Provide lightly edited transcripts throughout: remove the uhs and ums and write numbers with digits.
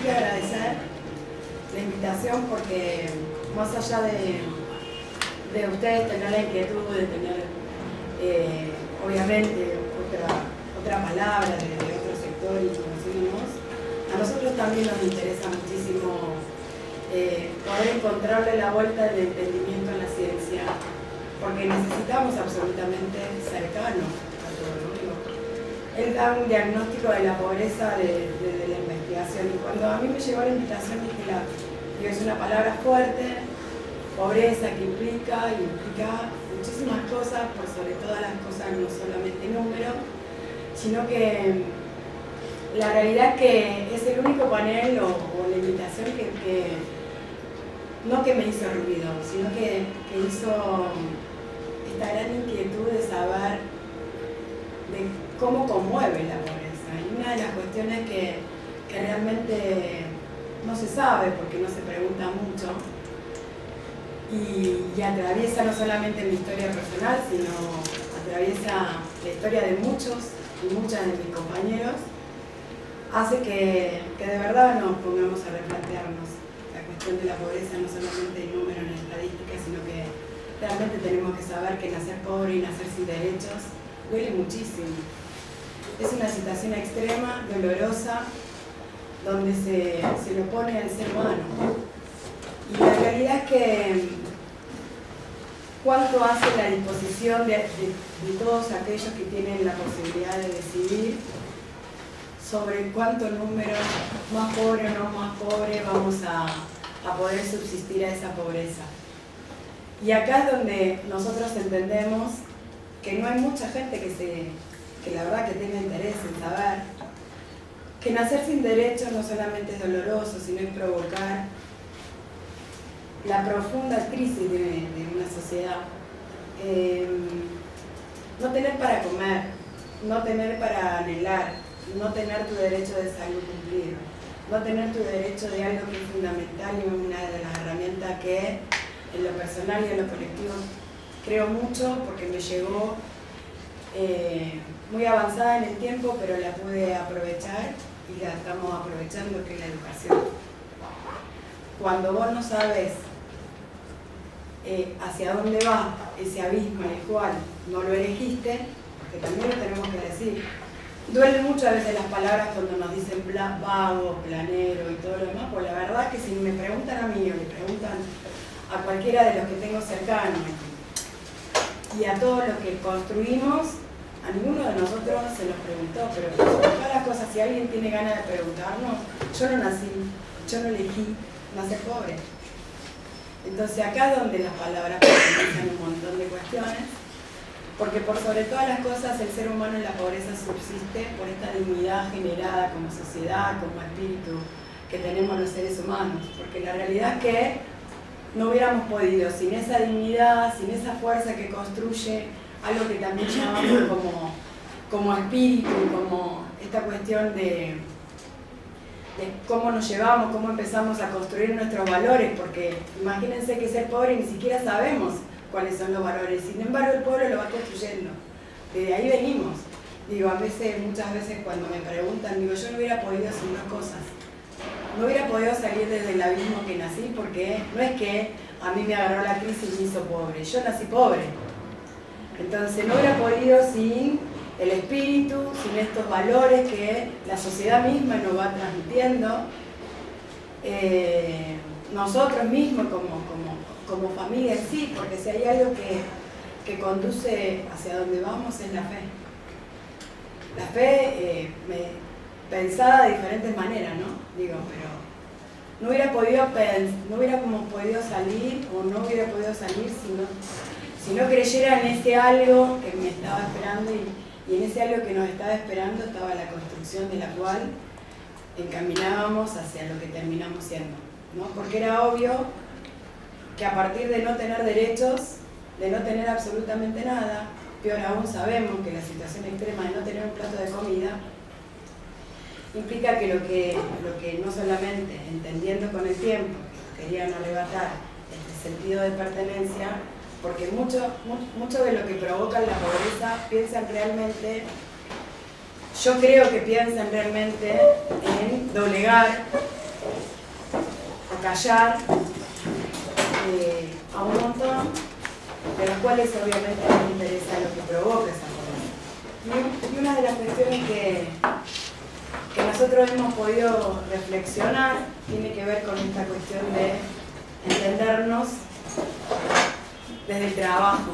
principio agradecer la invitación porque más allá de ustedes tener la inquietud de tener obviamente otra palabra de otro sector y conocimos, a nosotros también nos interesa muchísimo poder encontrarle la vuelta del entendimiento en la ciencia, porque necesitamos absolutamente cercano a todo, ¿no? Él da un diagnóstico de la pobreza de la investigación, y cuando a mí me llegó la invitación dije, es una palabra fuerte, pobreza, que implica muchísimas cosas, por sobre todas las cosas no solamente número, sino que la realidad es que es el único panel o la invitación no que me hizo ruido, sino que hizo esta gran inquietud de saber de cómo conmueve la pobreza. Y una de las cuestiones que realmente no se sabe porque no se pregunta mucho y atraviesa no solamente mi historia personal, sino atraviesa la historia de muchos y muchas de mis compañeros, hace que de verdad nos pongamos a replantearnos la cuestión de la pobreza, no solamente el número en la estadística, sino que realmente tenemos que saber que nacer pobre y nacer sin derechos duele muchísimo. Es una situación extrema, dolorosa, donde se lo pone al ser humano. Y la realidad es que cuánto hace la disposición de todos aquellos que tienen la posibilidad de decidir sobre cuánto número, más pobre o no más pobre, vamos a poder subsistir a esa pobreza. Y acá es donde nosotros entendemos que no hay mucha gente que la verdad que tenga interés en saber que nacer sin derechos no solamente es doloroso, sino es provocar la profunda crisis de una sociedad. No tener para comer, no tener para anhelar, no tener tu derecho de salud cumplido, no tener tu derecho de algo que es fundamental y una de las herramientas que en lo personal y en lo colectivo creo mucho porque me llegó muy avanzada en el tiempo, pero la pude aprovechar y la estamos aprovechando, que es la educación. Cuando vos no sabes hacia dónde va ese abismo en el cual no lo elegiste, porque también lo tenemos que decir, duelen muchas veces las palabras cuando nos dicen vago, planero y todo lo demás, pues la verdad que si me preguntan a mí o le preguntan a cualquiera de los que tengo cercanos y a todos los que construimos, a ninguno de nosotros se nos preguntó, pero todas las cosas, si alguien tiene ganas de preguntarnos, yo no nací, yo no elegí nacer pobre. Entonces acá es donde las palabras profundizan un montón de cuestiones, porque por sobre todas las cosas el ser humano en la pobreza subsiste por esta dignidad generada como sociedad, como espíritu que tenemos los seres humanos, porque la realidad es que no hubiéramos podido sin esa dignidad, sin esa fuerza que construye algo que también llamamos como espíritu, como esta cuestión de cómo nos llevamos, cómo empezamos a construir nuestros valores, porque imagínense que ser pobre ni siquiera sabemos cuáles son los valores, sin embargo el pueblo lo va construyendo, desde ahí venimos. Digo, muchas veces cuando me preguntan, digo, yo no hubiera podido hacer dos cosas, no hubiera podido salir desde el abismo que nací, porque no es que a mí me agarró la crisis y me hizo pobre, yo nací pobre. Entonces no hubiera podido sin el espíritu, sin estos valores que la sociedad misma nos va transmitiendo, nosotros mismos como familia en sí, porque si hay algo que conduce hacia donde vamos es la fe. La fe pensada de diferentes maneras, ¿no? Digo, pero no hubiera podido salir o no hubiera podido salir si no creyera en ese algo que me estaba esperando y en ese algo que nos estaba esperando estaba la construcción de la cual encaminábamos hacia lo que terminamos siendo, ¿no? Porque era obvio que a partir de no tener derechos, de no tener absolutamente nada, peor aún sabemos que la situación extrema de no tener un plato de comida implica que lo que no solamente entendiendo con el tiempo querían arrebatar este sentido de pertenencia, porque mucho de lo que provoca la pobreza piensan realmente, yo creo que piensan realmente en doblegar acallar a un montón de los cuales obviamente nos interesa lo que provoca esa pobreza. Y una de las cuestiones que nosotros hemos podido reflexionar tiene que ver con esta cuestión de entendernos desde el trabajo.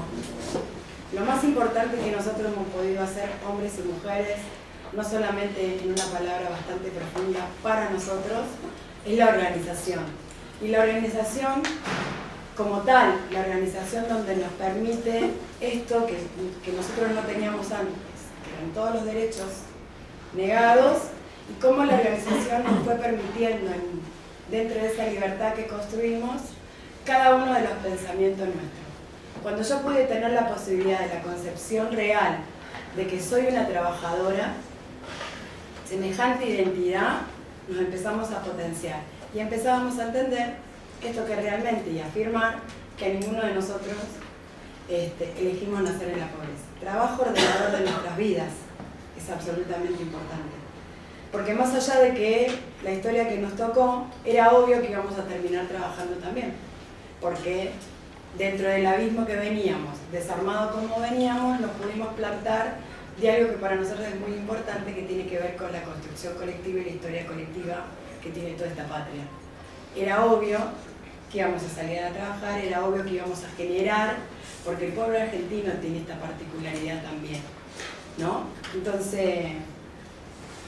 Lo más importante que nosotros hemos podido hacer, hombres y mujeres, no solamente en una palabra bastante profunda para nosotros, es la organización. Y la organización como tal, la organización donde nos permite esto que nosotros no teníamos antes, que eran todos los derechos negados, y cómo la organización nos fue permitiendo, dentro de esa libertad que construimos, cada uno de los pensamientos nuestros. Cuando yo pude tener la posibilidad de la concepción real de que soy una trabajadora, semejante identidad nos empezamos a potenciar y empezábamos a entender esto que realmente y afirmar que ninguno de nosotros elegimos nacer en la pobreza. Trabajo ordenador de nuestras vidas es absolutamente importante. Porque más allá de que la historia que nos tocó, era obvio que íbamos a terminar trabajando también. Porque dentro del abismo que veníamos, desarmado como veníamos, nos pudimos plantar de algo que para nosotros es muy importante, que tiene que ver con la construcción colectiva y la historia colectiva que tiene toda esta patria. Era obvio que íbamos a salir a trabajar, era obvio que íbamos a generar, porque el pueblo argentino tiene esta particularidad también, ¿no? Entonces,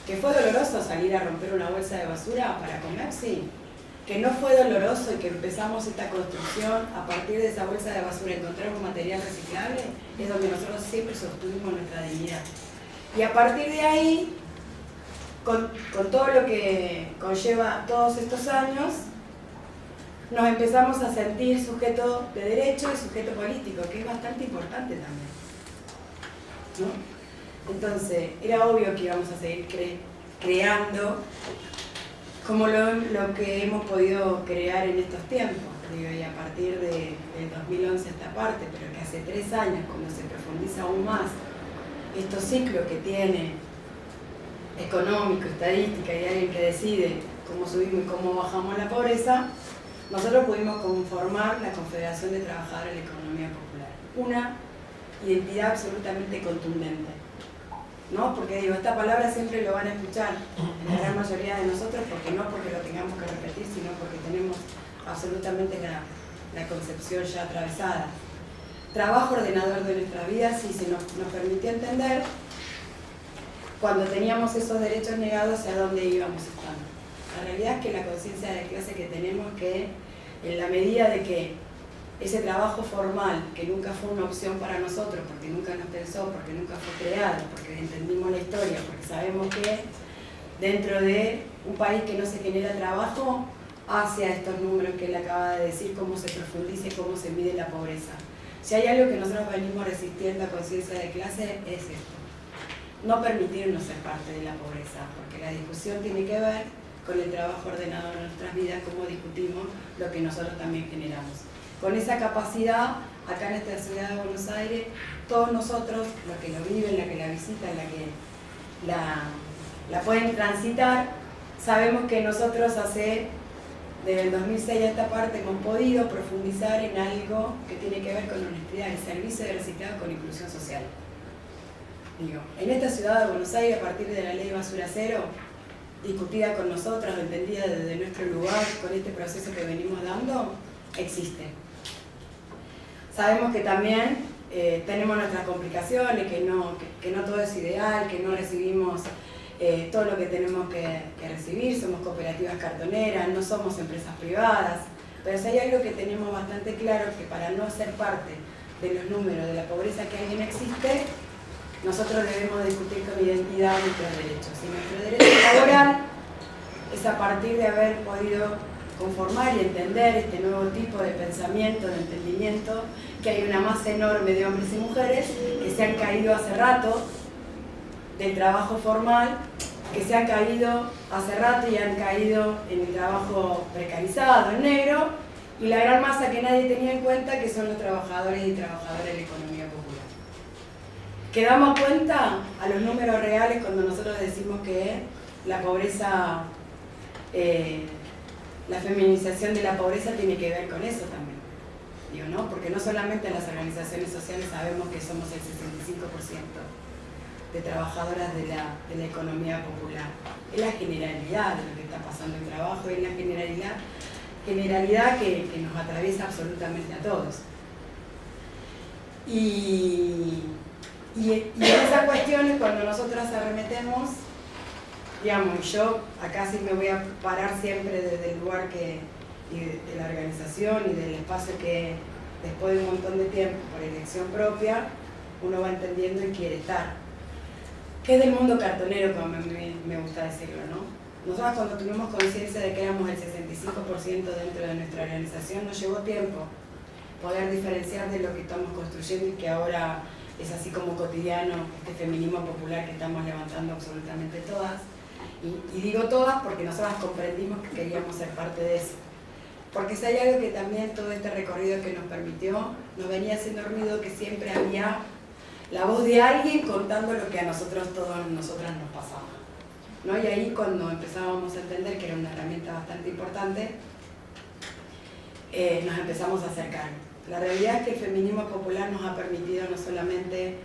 ¿que fue doloroso salir a romper una bolsa de basura para comer? Sí. Que no fue doloroso y que empezamos esta construcción a partir de esa bolsa de basura, encontrar un material reciclable, es donde nosotros siempre sostuvimos nuestra dignidad. Y a partir de ahí, con todo lo que conlleva todos estos años, nos empezamos a sentir sujeto de derecho y sujeto político, que es bastante importante también, ¿no? Entonces, era obvio que íbamos a seguir creando como lo que hemos podido crear en estos tiempos, digo, y a partir del 2011 esta parte, pero que hace 3 años, cuando se profundiza aún más estos ciclos que tiene económico, estadística y alguien que decide cómo subimos y cómo bajamos la pobreza, nosotros pudimos conformar la Confederación de Trabajadores de la Economía Popular. Una identidad absolutamente contundente, ¿no? Porque digo, esta palabra siempre lo van a escuchar en la gran mayoría de nosotros, porque no porque lo tengamos que repetir, sino porque tenemos absolutamente la concepción ya atravesada. Trabajo ordenador de nuestras vidas y se nos permitió entender, cuando teníamos esos derechos negados, a dónde íbamos estando. La realidad es que la conciencia de clase que tenemos, que en la medida de que ese trabajo formal, que nunca fue una opción para nosotros, porque nunca nos pensó, porque nunca fue creado, porque entendimos la historia, porque sabemos que dentro de un país que no se genera trabajo, hacia estos números que él acaba de decir, cómo se profundiza y cómo se mide la pobreza. Si hay algo que nosotros venimos resistiendo a conciencia de clase, es esto. No permitirnos ser parte de la pobreza, porque la discusión tiene que ver con el trabajo ordenado en nuestras vidas, cómo discutimos lo que nosotros también generamos. Con esa capacidad, acá en esta ciudad de Buenos Aires, todos nosotros, los que lo viven, los que la visitan, los que la pueden transitar, sabemos que nosotros desde el 2006 a esta parte hemos podido profundizar en algo que tiene que ver con honestidad, el servicio de reciclado con inclusión social. Digo, en esta ciudad de Buenos Aires, a partir de la ley Basura Cero, discutida con nosotros, entendida desde nuestro lugar, con este proceso que venimos dando, existe. Sabemos que también tenemos nuestras complicaciones, que no todo es ideal, que no recibimos todo lo que tenemos que recibir, somos cooperativas cartoneras, no somos empresas privadas, pero si hay algo que tenemos bastante claro, que para no ser parte de los números de la pobreza que alguien existe, nosotros debemos discutir con identidad nuestros derechos. Y nuestro derecho laboral es a partir de haber podido conformar y entender este nuevo tipo de pensamiento, de entendimiento, que hay una masa enorme de hombres y mujeres que se han caído hace rato del trabajo formal, que se han caído hace rato y han caído en el trabajo precarizado, en negro, y la gran masa que nadie tenía en cuenta, que son los trabajadores y trabajadoras de la economía popular. Que damos cuenta a los números reales cuando nosotros decimos que la pobreza la feminización de la pobreza tiene que ver con eso también. Digo, ¿no? Porque no solamente en las organizaciones sociales sabemos que somos el 65% de trabajadoras de la economía popular. Es la generalidad de lo que está pasando en trabajo, es la generalidad que nos atraviesa absolutamente a todos. Y en esas cuestiones, cuando nosotras arremetemos, digamos, yo acá sí me voy a parar siempre desde el lugar de la organización y del espacio que después de un montón de tiempo, por elección propia, uno va entendiendo y quiere estar. Que es del mundo cartonero, como me gusta decirlo, ¿no? Nosotros cuando tuvimos conciencia de que éramos el 65% dentro de nuestra organización, nos llevó tiempo poder diferenciar de lo que estamos construyendo y que ahora es así como cotidiano, este feminismo popular que estamos levantando absolutamente todas. Y digo todas porque nosotras comprendimos que queríamos ser parte de eso. Porque si hay algo que también todo este recorrido que nos permitió, nos venía haciendo ruido que siempre había la voz de alguien contando lo que a nosotras nos pasaba, ¿no? Y ahí cuando empezábamos a entender que era una herramienta bastante importante, nos empezamos a acercar. La realidad es que el feminismo popular nos ha permitido no solamente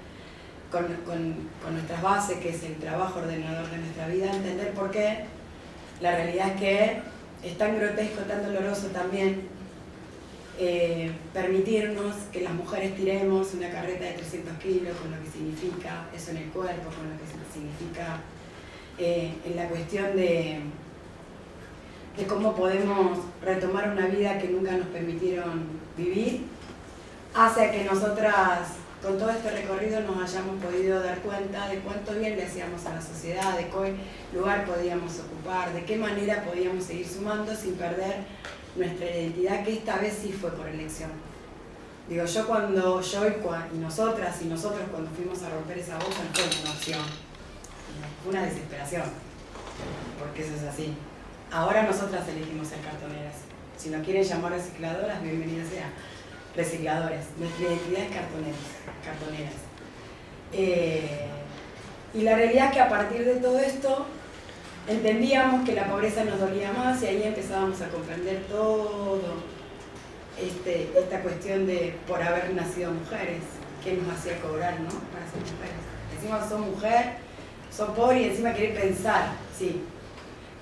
con nuestras bases, que es el trabajo ordenador de nuestra vida, entender por qué. La realidad es que es tan grotesco, tan doloroso también permitirnos que las mujeres tiremos una carreta de 300 kilos, con lo que significa eso en el cuerpo, con lo que significa en la cuestión de cómo podemos retomar una vida que nunca nos permitieron vivir, hace que nosotras, con todo este recorrido, nos hayamos podido dar cuenta de cuánto bien le hacíamos a la sociedad, de qué lugar podíamos ocupar, de qué manera podíamos seguir sumando sin perder nuestra identidad, que esta vez sí fue por elección. Digo, y nosotros cuando fuimos a romper esa boca no fue una opción, fue una desesperación, porque eso es así. Ahora nosotras elegimos ser cartoneras. Si nos quieren llamar recicladoras, bienvenidas sea. Recicladores. Nuestra identidad es cartoneras. Y la realidad es que a partir de todo esto entendíamos que la pobreza nos dolía más y ahí empezábamos a comprender todo esta cuestión de por haber nacido mujeres, que nos hacía cobrar, ¿no? Para ser mujeres. Encima sos mujer, sos pobre y encima querés pensar, sí.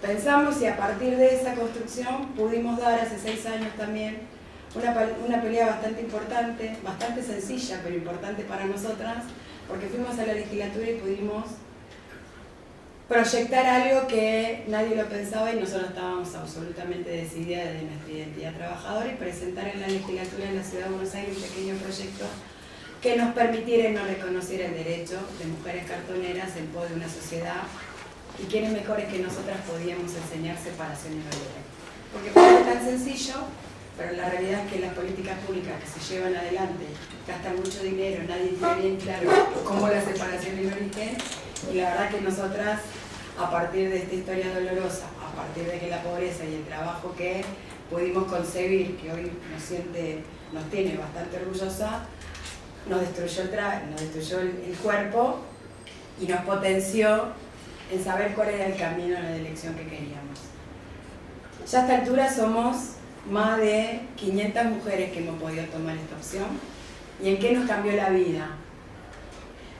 Pensamos y a partir de esa construcción pudimos dar hace 6 años también una pelea bastante importante, bastante sencilla pero importante para nosotras, porque fuimos a la legislatura y pudimos proyectar algo que nadie lo pensaba y nosotros estábamos absolutamente decididas de nuestra identidad trabajadora y presentar en la legislatura en la Ciudad de Buenos Aires un pequeño proyecto que nos permitiera y nos reconociera el derecho de mujeres cartoneras en pos de una sociedad. ¿Y quiénes mejores que nosotras podíamos enseñar separación y igualdad? Porque parece tan sencillo, pero la realidad es que las políticas públicas que se llevan adelante gastan mucho dinero, nadie tiene bien claro cómo la separación y el origen, y la verdad que nosotras, a partir de esta historia dolorosa, a partir de que la pobreza y el trabajo que pudimos concebir, que hoy nos tiene bastante orgullosa, nos destruyó el cuerpo y nos potenció en saber cuál era el camino a la elección que queríamos. Ya a esta altura somos más de 500 mujeres que hemos podido tomar esta opción. ¿Y en qué nos cambió la vida?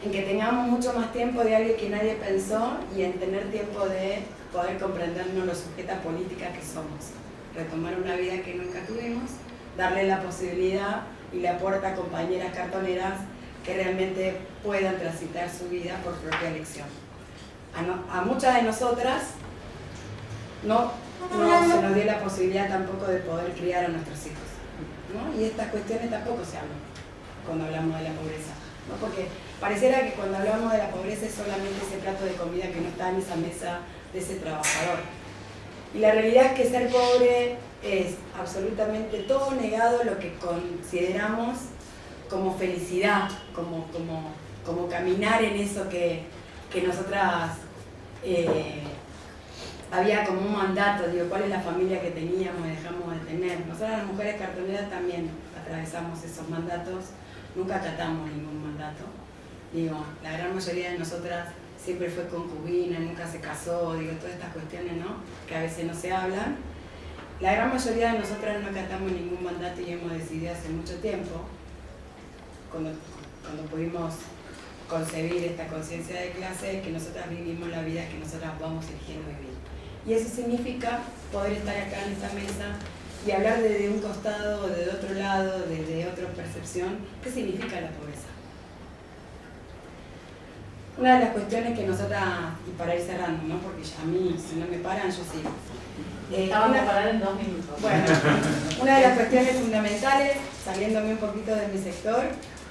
En que tengamos mucho más tiempo de algo que nadie pensó y en tener tiempo de poder comprendernos lo sujetas políticas que somos. Retomar una vida que nunca tuvimos, darle la posibilidad y la puerta a compañeras cartoneras que realmente puedan transitar su vida por propia elección. A muchas de nosotras no se nos dio la posibilidad tampoco de poder criar a nuestros hijos, ¿no? Y estas cuestiones tampoco se hablan cuando hablamos de la pobreza, ¿no? Porque pareciera que cuando hablamos de la pobreza es solamente ese plato de comida que no está en esa mesa de ese trabajador. Y la realidad es que ser pobre es absolutamente todo negado lo que consideramos como felicidad, como caminar en eso que nosotras había como un mandato, digo, cuál es la familia que teníamos y dejamos de tener. Nosotras las mujeres cartoneras también atravesamos esos mandatos, nunca tratamos ningún mandato. Digo, la gran mayoría de nosotras siempre fue concubina, nunca se casó, digo, todas estas cuestiones, ¿no? Que a veces no se hablan. la gran mayoría de nosotras no acatamos ningún mandato y hemos decidido hace mucho tiempo, cuando pudimos concebir esta conciencia de clase, que nosotras vivimos la vida que nosotras vamos eligiendo vivir. Y eso significa poder estar acá en esta mesa y hablar desde un costado o de otro lado, desde otra percepción, qué significa la pobreza. Una de las cuestiones que nosotras, y para ir cerrando, ¿no? Porque ya a mí, si no me paran, yo sigo. Vamos a parar en 2 minutos. Bueno, una de las cuestiones fundamentales, saliéndome un poquito de mi sector,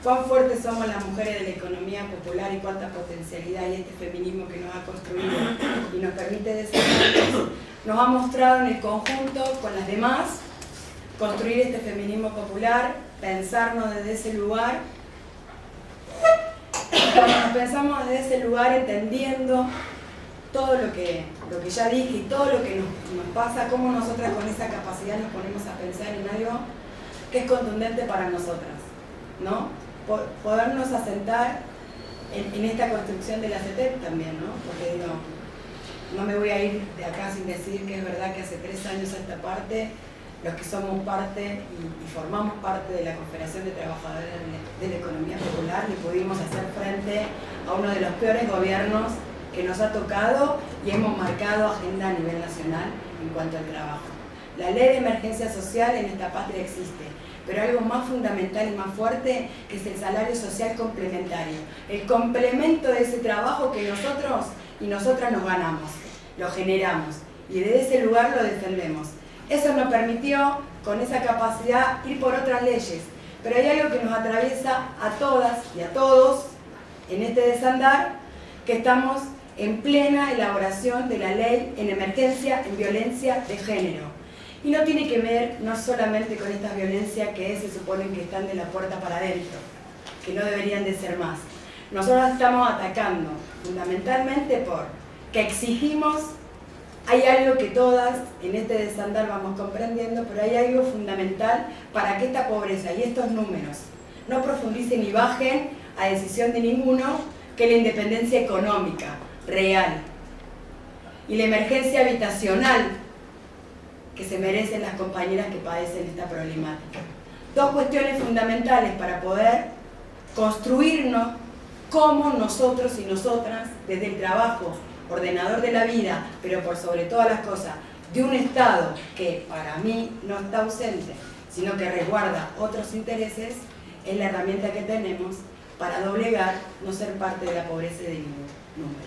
cuán fuertes somos las mujeres de la economía popular y cuánta potencialidad y este feminismo que nos ha construido y nos permite desarrollar, nos ha mostrado en el conjunto con las demás, construir este feminismo popular, pensarnos desde ese lugar. Cuando nos pensamos desde ese lugar, entendiendo todo lo que ya dije y todo lo que nos pasa, cómo nosotras con esa capacidad nos ponemos a pensar en algo que es contundente para nosotras, ¿no? Podernos asentar en esta construcción de la CETEP también, ¿no? Porque digo, no me voy a ir de acá sin decir que es verdad que hace 3 años a esta parte, los que somos parte y formamos parte de la Confederación de Trabajadores de la Economía Popular, le pudimos hacer frente a uno de los peores gobiernos que nos ha tocado y hemos marcado agenda a nivel nacional en cuanto al trabajo. La ley de emergencia social en esta patria existe, pero algo más fundamental y más fuerte que es el salario social complementario, el complemento de ese trabajo que nosotros y nosotras nos ganamos, lo generamos y desde ese lugar lo defendemos. Eso nos permitió, con esa capacidad, ir por otras leyes, pero hay algo que nos atraviesa a todas y a todos en este desandar, que estamos en plena elaboración de la ley en emergencia en violencia de género. Y no tiene que ver no solamente con estas violencias que se suponen que están de la puerta para adentro, que no deberían de ser más. Nosotros estamos atacando fundamentalmente porque exigimos, hay algo que todas en este desandar vamos comprendiendo, pero hay algo fundamental para que esta pobreza y estos números no profundicen y bajen a decisión de ninguno, que la independencia económica real y la emergencia habitacional que se merecen las compañeras que padecen esta problemática. 2 cuestiones fundamentales para poder construirnos como nosotros y nosotras, desde el trabajo, ordenador de la vida, pero por sobre todas las cosas, de un Estado que para mí no está ausente, sino que resguarda otros intereses, es la herramienta que tenemos para doblegar, no ser parte de la pobreza y del número.